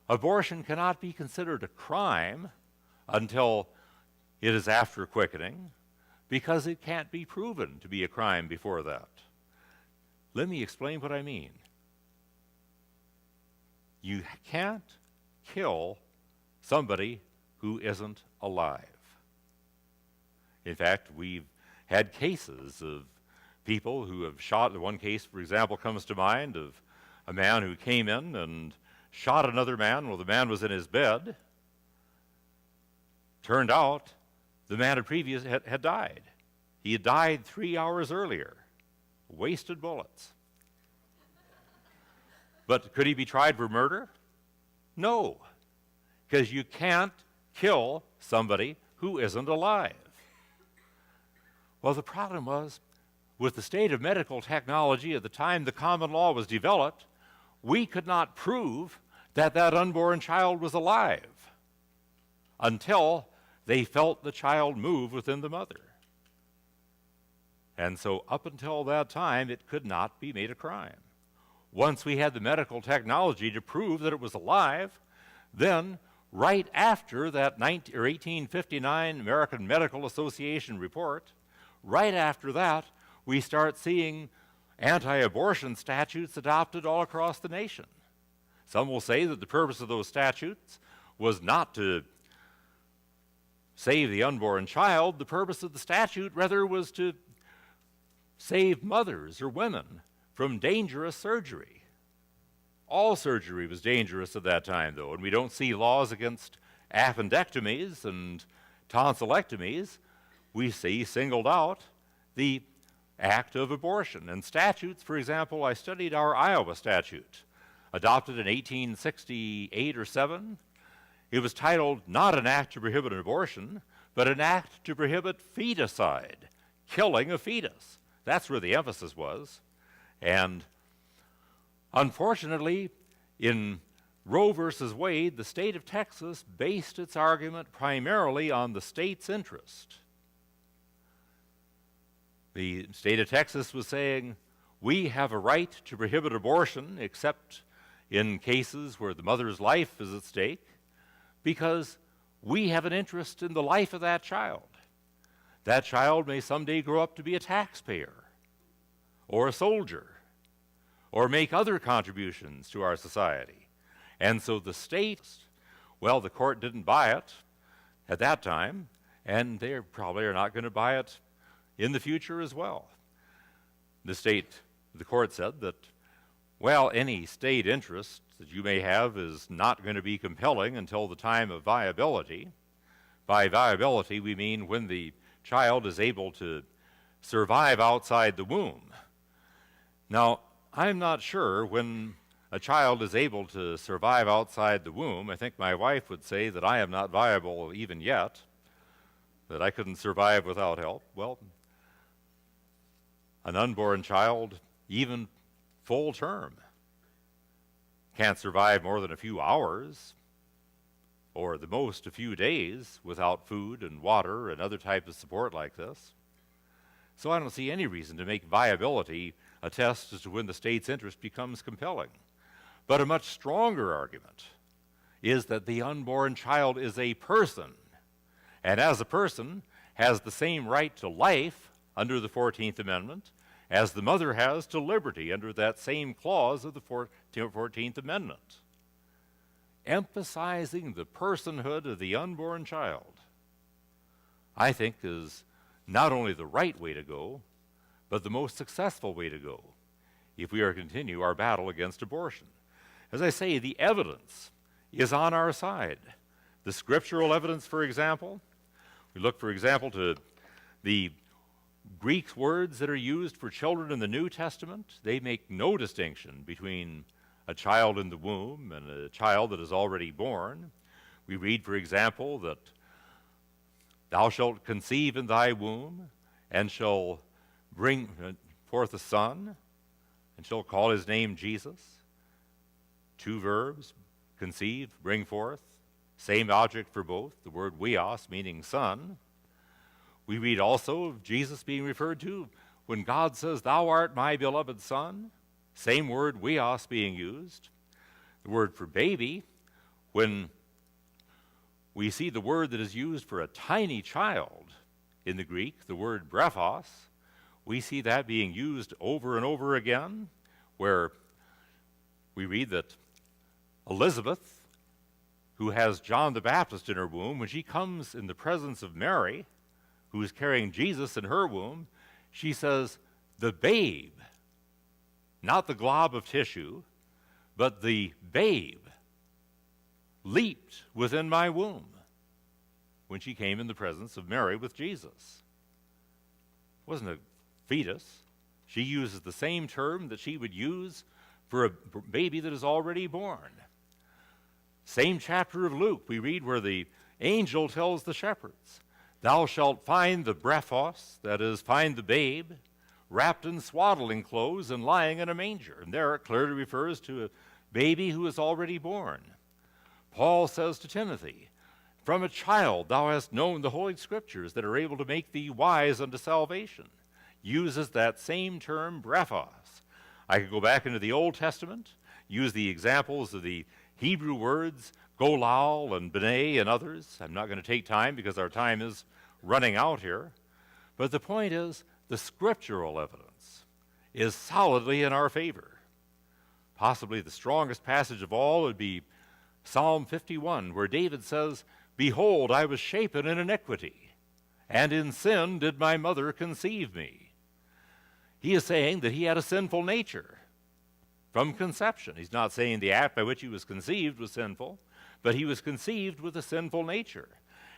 abortion cannot be considered a crime until it is after quickening because it can't be proven to be a crime before that. Let me explain what I mean. You can't kill somebody who isn't alive. In fact, we've had cases of people who have shot. One case, for example, comes to mind of a man who came in and shot another man while the man was in his bed. Turned out the man had died. He had died 3 hours earlier. Wasted bullets. But could he be tried for murder? No, because you can't kill somebody who isn't alive. Well, the problem was, with the state of medical technology at the time the common law was developed, we could not prove that that unborn child was alive until they felt the child move within the mother. And so up until that time, it could not be made a crime. Once we had the medical technology to prove that it was alive, then right after that 1859 American Medical Association report, right after that, we start seeing anti-abortion statutes adopted all across the nation. Some will say that the purpose of those statutes was not to save the unborn child. The purpose of the statute, rather, was to save mothers or women from dangerous surgery. All surgery was dangerous at that time, though, and we don't see laws against appendectomies and tonsillectomies. We see singled out the act of abortion. And statutes, for example, I studied our Iowa statute, adopted in 1868 or 7. It was titled not an act to prohibit abortion, but an act to prohibit feticide, killing a fetus. That's where the emphasis was. And unfortunately, in Roe versus Wade, the state of Texas based its argument primarily on the state's interest. The state of Texas was saying, we have a right to prohibit abortion except in cases where the mother's life is at stake because we have an interest in the life of that child. That child may someday grow up to be a taxpayer or a soldier or make other contributions to our society. And so the state, well, the court didn't buy it at that time, and they probably are not going to buy it in the future as well. The court said that, well, any state interest that you may have is not going to be compelling until the time of viability. By viability, we mean when the child is able to survive outside the womb. Now, I'm not sure when a child is able to survive outside the womb. I think my wife would say that I am not viable even yet, that I couldn't survive without help. Well, an unborn child, even full term, can't survive more than a few hours, or the most a few days, without food and water and other types of support like this. So I don't see any reason to make viability a test as to when the state's interest becomes compelling. But a much stronger argument is that the unborn child is a person, and as a person has the same right to life under the 14th Amendment as the mother has to liberty under that same clause of the 14th Amendment. Emphasizing the personhood of the unborn child, I think, is not only the right way to go, but the most successful way to go if we are to continue our battle against abortion. As I say, the evidence is on our side. The scriptural evidence, for example, we look, for example, to the Greek words that are used for children in the New Testament. They make no distinction between a child in the womb and a child that is already born. We read, for example, that thou shalt conceive in thy womb and shall bring forth a son and shall call his name Jesus. Two verbs, conceive, bring forth, same object for both, the word weos, meaning son. We read also of Jesus being referred to when God says, thou art my beloved son, same word weos being used. The word for baby, when we see the word that is used for a tiny child in the Greek, the word brephos. We see that being used over and over again, where we read that Elizabeth, who has John the Baptist in her womb, when she comes in the presence of Mary, who is carrying Jesus in her womb, she says, the babe, not the glob of tissue, but the babe leaped within my womb when she came in the presence of Mary with Jesus. It wasn't a fetus. She uses the same term that she would use for a baby that is already born. Same chapter of Luke, we read where the angel tells the shepherds, thou shalt find the brephos, that is, find the babe, wrapped in swaddling clothes and lying in a manger. And there it clearly refers to a baby who is already born. Paul says to Timothy, from a child thou hast known the Holy Scriptures that are able to make thee wise unto salvation. Uses that same term, brephos. I could go back into the Old Testament, use the examples of the Hebrew words, golal and b'nai and others. I'm not going to take time because our time is running out here. But the point is, the scriptural evidence is solidly in our favor. Possibly the strongest passage of all would be Psalm 51, where David says, behold, I was shapen in iniquity, and in sin did my mother conceive me. He is saying that he had a sinful nature from conception. He's not saying the act by which he was conceived was sinful, but he was conceived with a sinful nature.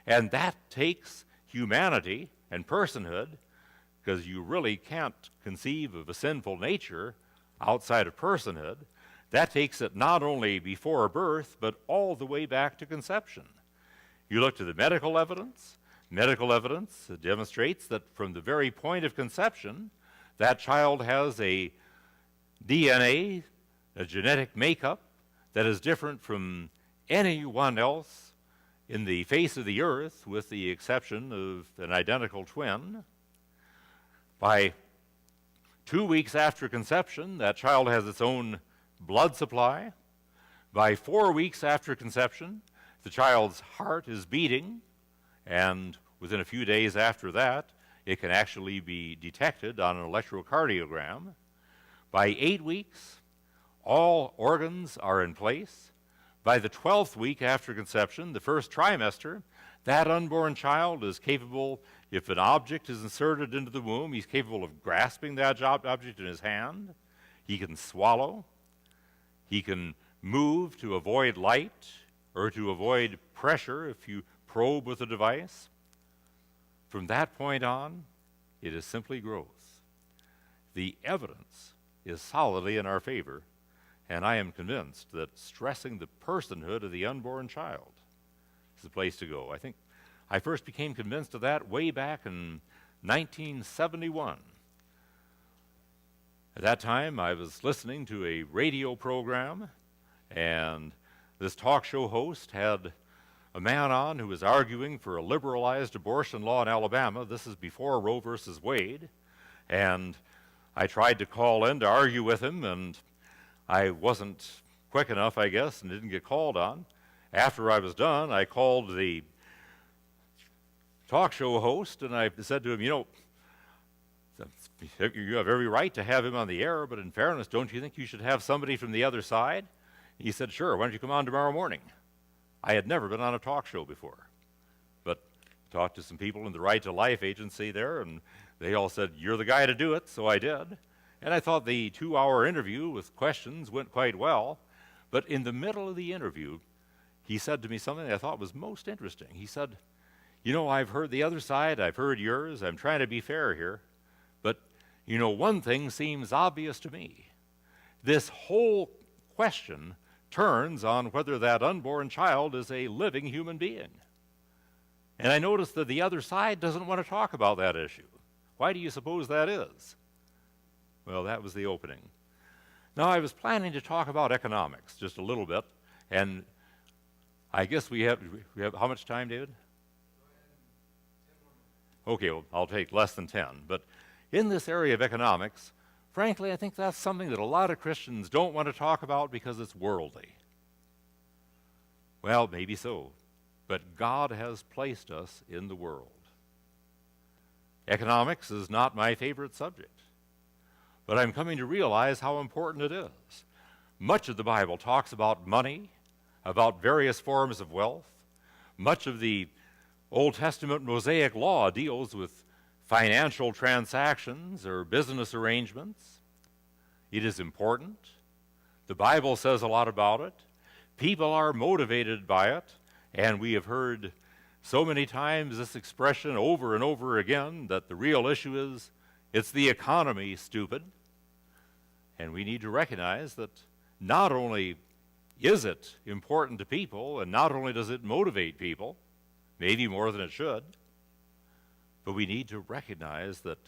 And that takes humanity and personhood, because you really can't conceive of a sinful nature outside of personhood. That takes it not only before birth, but all the way back to conception. You look to the medical evidence. Medical evidence demonstrates that from the very point of conception, that child has a DNA, a genetic makeup that is different from anyone else in the face of the earth, with the exception of an identical twin. By 2 weeks after conception, that child has its own blood supply. By 4 weeks after conception, the child's heart is beating, and within a few days after that, it can actually be detected on an electrocardiogram. By 8 weeks, all organs are in place. By the 12th week after conception, the first trimester, that unborn child is capable, if an object is inserted into the womb, he's capable of grasping that object in his hand. He can swallow. He can move to avoid light or to avoid pressure if you probe with a device. From that point on, it is simply growth. The evidence is solidly in our favor, and I am convinced that stressing the personhood of the unborn child is the place to go. I think I first became convinced of that way back in 1971. At that time, I was listening to a radio program, and this talk show host had a man on who was arguing for a liberalized abortion law in Alabama. This is before Roe versus Wade. And I tried to call in to argue with him, and I wasn't quick enough, I guess, and didn't get called on. After I was done, I called the talk show host, and I said to him, you know, you have every right to have him on the air, but in fairness, don't you think you should have somebody from the other side? He said, sure, why don't you come on tomorrow morning? I had never been on a talk show before, but talked to some people in the Right to Life agency there, and they all said, you're the guy to do it, so I did. And I thought the 2-hour interview with questions went quite well, but in the middle of the interview, he said to me something that I thought was most interesting. He said, you know, I've heard the other side, I've heard yours, I'm trying to be fair here, but, you know, one thing seems obvious to me. This whole question turns on whether that unborn child is a living human being. And I noticed that the other side doesn't want to talk about that issue. Why do you suppose that is? Well, that was the opening. Now, I was planning to talk about economics just a little bit, and I guess we have how much time, David? Okay, well, I'll take less than 10. But in this area of economics, frankly, I think that's something that a lot of Christians don't want to talk about because it's worldly. Well, maybe so. but God has placed us in the world. Economics is not my favorite subject, but I'm coming to realize how important it is. Much of the Bible talks about money, about various forms of wealth. Much of the Old Testament Mosaic law deals with financial transactions or business arrangements. It is important. The Bible says a lot about it. People are motivated by it, and we have heard so many times this expression over and over again that the real issue is it's the economy, stupid. And we need to recognize that not only is it important to people, and not only does it motivate people, maybe more than it should, but we need to recognize that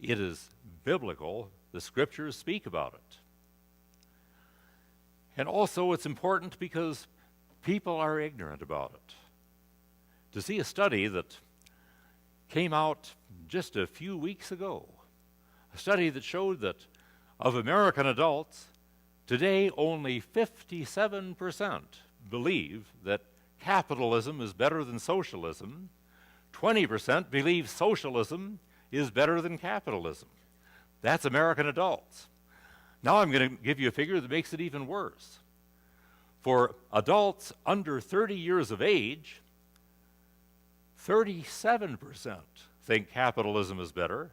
it is biblical. The scriptures speak about it. And also it's important because people are ignorant about it. To see a study that came out just a few weeks ago, a study that showed that of American adults, today only 57% believe that capitalism is better than socialism. 20% believe socialism is better than capitalism. That's American adults. Now I'm going to give you a figure that makes it even worse. For adults under 30 years of age, 37% think capitalism is better.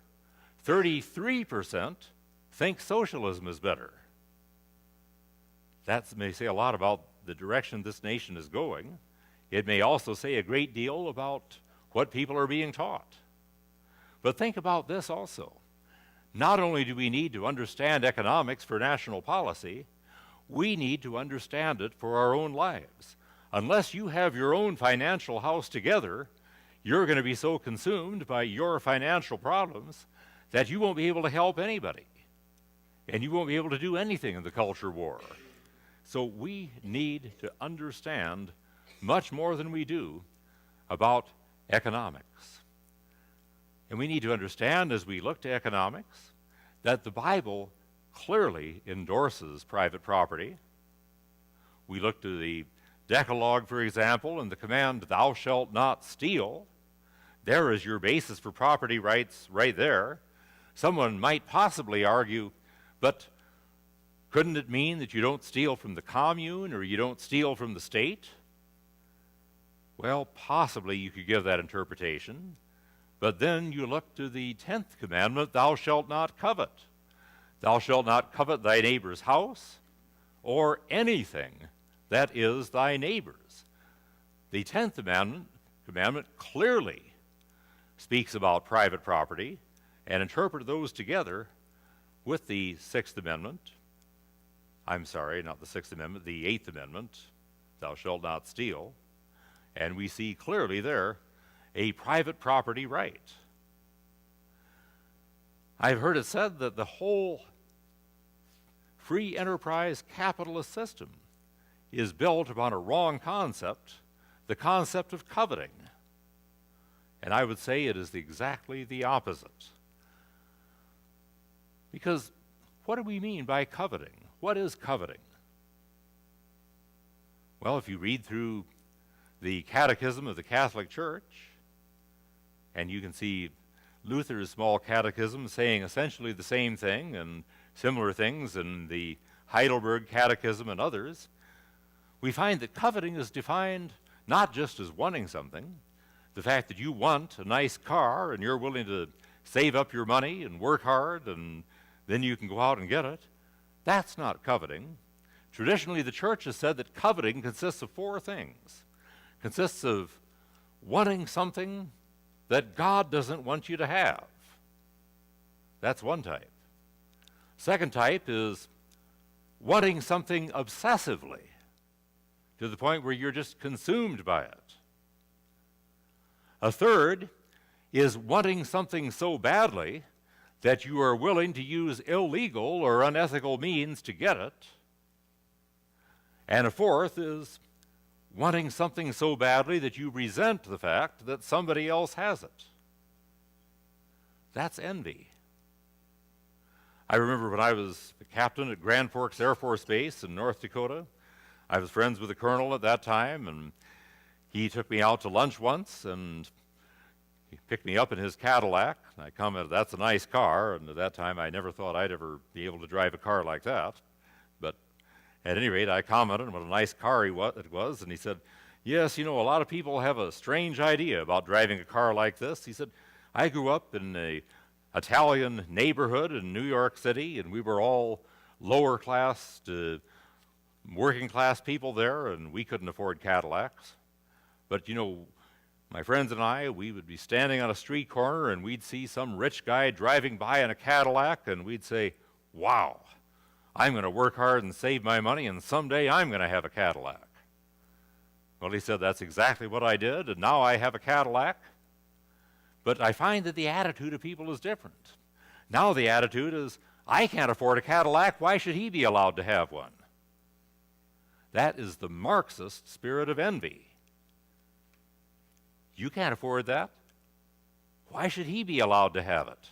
33% think socialism is better. That may say a lot about the direction this nation is going. It may also say a great deal about what people are being taught. But think about this also. Not only do we need to understand economics for national policy, we need to understand it for our own lives. Unless you have your own financial house together, you're going to be so consumed by your financial problems that you won't be able to help anybody. And you won't be able to do anything in the culture war. So we need to understand much more than we do about economics. And we need to understand, as we look to economics, that the Bible clearly endorses private property. We look to the Decalogue, for example, and the command, "Thou shalt not steal." There is your basis for property rights right there. Someone might possibly argue, but couldn't it mean that you don't steal from the commune or you don't steal from the state? Well, possibly you could give that interpretation. But then you look to the 10th commandment, "Thou shalt not covet." Thou shalt not covet thy neighbor's house or anything that is thy neighbor's. The 10th commandment clearly speaks about private property, and interpret those together with the 6th Amendment. I'm sorry, not the 6th Amendment, the 8th Amendment, "Thou shalt not steal." And we see clearly there a private property right. I've heard it said that the whole free enterprise capitalist system is built upon a wrong concept, the concept of coveting. And I would say it is exactly the opposite. Because what do we mean by coveting? What is coveting? Well, if you read through the Catechism of the Catholic Church, and you can see Luther's small catechism saying essentially the same thing and similar things in the Heidelberg Catechism and others, we find that coveting is defined not just as wanting something, the fact that you want a nice car and you're willing to save up your money and work hard and then you can go out and get it. That's not coveting. Traditionally, the church has said that coveting consists of 4 things. Consists of wanting something that God doesn't want you to have. That's one type. Second type is wanting something obsessively to the point where you're just consumed by it. A third is wanting something so badly that you are willing to use illegal or unethical means to get it. And a fourth is wanting something so badly that you resent the fact that somebody else has it. That's envy. I remember when I was the captain at Grand Forks Air Force Base in North Dakota, I was friends with the colonel at that time, and He took me out to lunch once, and he picked me up in his Cadillac. I commented, "That's a nice car," and at that time I never thought I'd ever be able to drive a car like that. But at any rate, I commented on what a nice car it was, and he said, "Yes, you know, a lot of people have a strange idea about driving a car like this." He said, "I grew up in an Italian neighborhood in New York City, and we were all lower class to working class people there, and we couldn't afford Cadillacs. But, you know, my friends and I, we would be standing on a street corner, and we'd see some rich guy driving by in a Cadillac, and we'd say, 'Wow, I'm going to work hard and save my money, and someday I'm going to have a Cadillac.'" Well, he said, "That's exactly what I did, and now I have a Cadillac." But I find that the attitude of people is different. Now the attitude is, "I can't afford a Cadillac, why should he be allowed to have one?" That is the Marxist spirit of envy. You can't afford that, why should he be allowed to have it?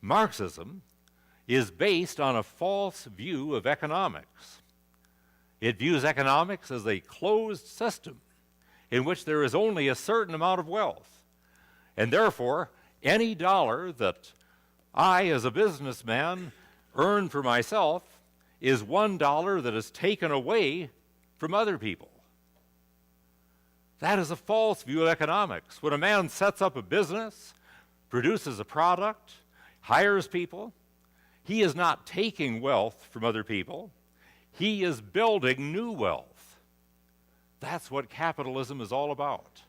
Marxism is based on a false view of economics. It views economics as a closed system in which there is only a certain amount of wealth. And therefore, any dollar that I, as a businessman, earn for myself is $1 that is taken away from other people. That is a false view of economics. When a man sets up a business, produces a product, hires people, he is not taking wealth from other people. He is building new wealth. That's what capitalism is all about.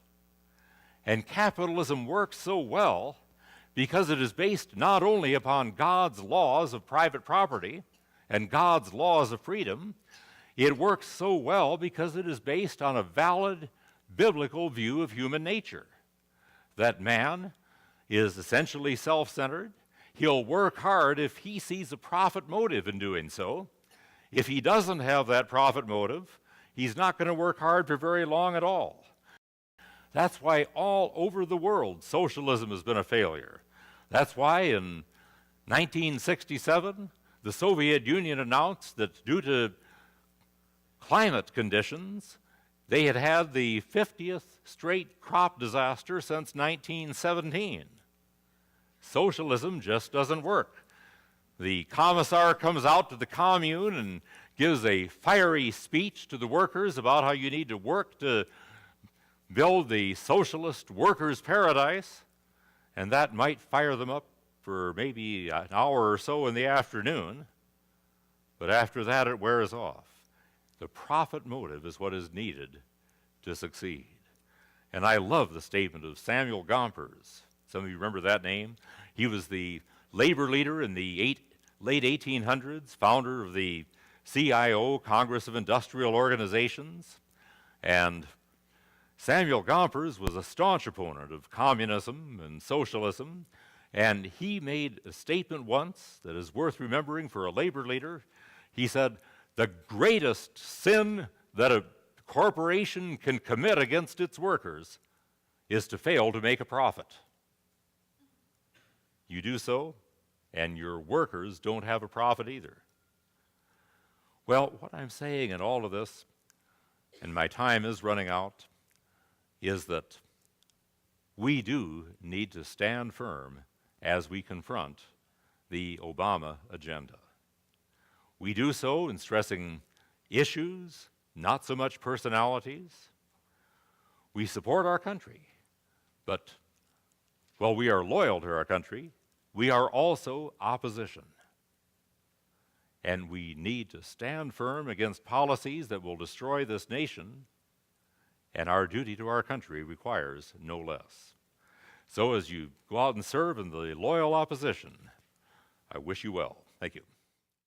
And capitalism works so well because it is based not only upon God's laws of private property and God's laws of freedom, it works so well because it is based on a valid biblical view of human nature. That man is essentially self-centered. He'll work hard if he sees a profit motive in doing so. If he doesn't have that profit motive, he's not going to work hard for very long at all. That's why all over the world socialism has been a failure. That's why in 1967, the Soviet Union announced that due to climate conditions, they had had the 50th straight crop disaster since 1917. Socialism just doesn't work. The commissar comes out to the commune and gives a fiery speech to the workers about how you need to work to build the socialist workers' paradise, and that might fire them up for maybe an hour or so in the afternoon, but after that it wears off. The profit motive is what is needed to succeed. And I love the statement of Samuel Gompers. Some of you remember that name. He was the labor leader in the late 1800s, founder of the CIO, Congress of Industrial Organizations. And Samuel Gompers was a staunch opponent of communism and socialism, and he made a statement once that is worth remembering for a labor leader. He said, "The greatest sin that a corporation can commit against its workers is to fail to make a profit." You do so, and your workers don't have a profit either. Well, what I'm saying in all of this, and my time is running out, is that we do need to stand firm as we confront the Obama agenda. We do so in stressing issues, not so much personalities. We support our country, but while we are loyal to our country, we are also opposition. And we need to stand firm against policies that will destroy this nation, and our duty to our country requires no less. So as you go out and serve in the loyal opposition, I wish you well. Thank you.